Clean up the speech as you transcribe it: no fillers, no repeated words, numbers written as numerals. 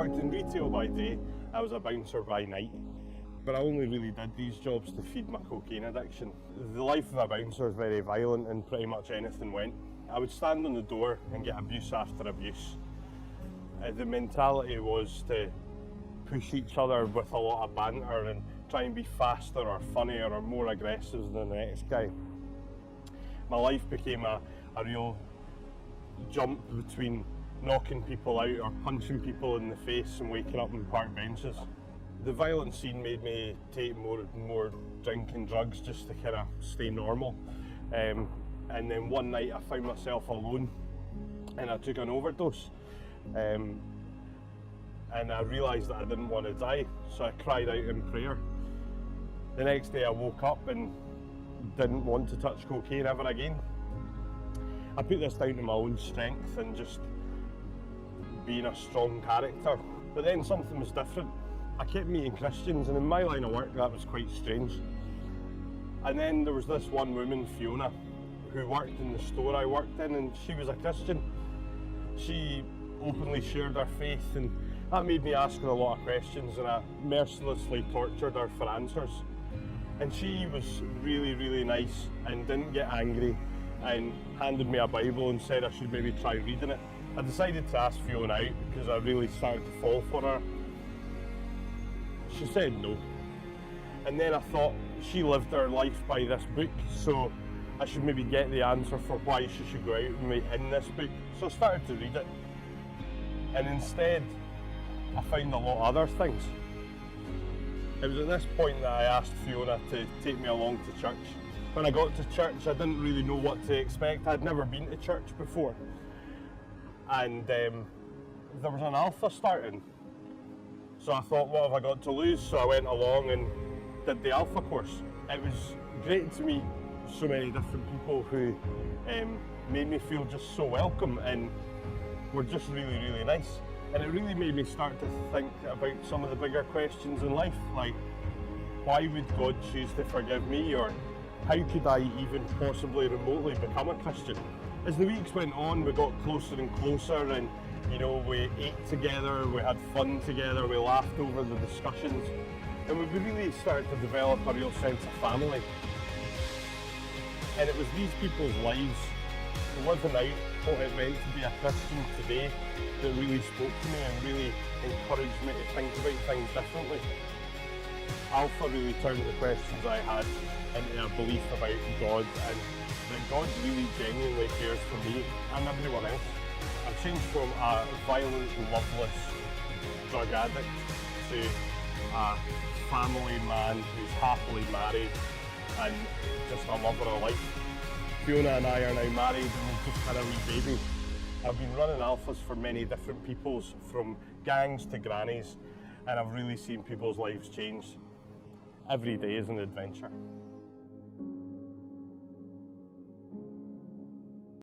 worked in retail by day, I was a bouncer by night. But I only really did these jobs to feed my cocaine addiction. The life of a bouncer is very violent and pretty much anything went. I would stand on the door and get abuse after abuse. The mentality was to push each other with a lot of banter and try and be faster or funnier or more aggressive than the next guy. My life became a real jump between knocking people out or punching people in the face and waking up on park benches. The violent scene made me take more drink and drugs just to kind of stay normal. And then one night I found myself alone and I took an overdose. And I realised that I didn't want to die, so I cried out in prayer. The next day I woke up and didn't want to touch cocaine ever again. I put this down to my own strength and just being a strong character. But then something was different. I kept meeting Christians, and in my line of work that was quite strange. And then there was this one woman, Fiona, who worked in the store I worked in, and she was a Christian. She openly shared her faith, and that made me ask her a lot of questions, and I mercilessly tortured her for answers. And she was really, really nice and didn't get angry and handed me a Bible and said I should maybe try reading it. I decided to ask Fiona out because I really started to fall for her. She said no. And then I thought she lived her life by this book, so I should maybe get the answer for why she should go out with me in this book. So I started to read it. And instead, I found a lot of other things. It was at this point that I asked Fiona to take me along to church. When I got to church, I didn't really know what to expect. I'd never been to church before. And there was an alpha starting. So I thought, what have I got to lose? So I went along and did the alpha course. It was great to meet so many different people who made me feel just so welcome and were just really, really nice. And it really made me start to think about some of the bigger questions in life, like why would God choose to forgive me, or how could I even possibly remotely become a Christian? As the weeks went on, we got closer and closer, and you know, we ate together, we had fun together, we laughed over the discussions, and we really started to develop a real sense of family. And it was these people's lives, living out what it meant to be a Christian today, that really spoke to me and really encouraged me to think about things differently. Alpha really turned the questions I had into a belief about God, and that God really genuinely cares for me and everyone else. I've changed from a violent, loveless drug addict to a family man who's happily married and just a lover of life. Fiona and I are now married and we've just had a wee baby. I've been running alphas for many different peoples, from gangs to grannies, and I've really seen people's lives change. Every day is an adventure.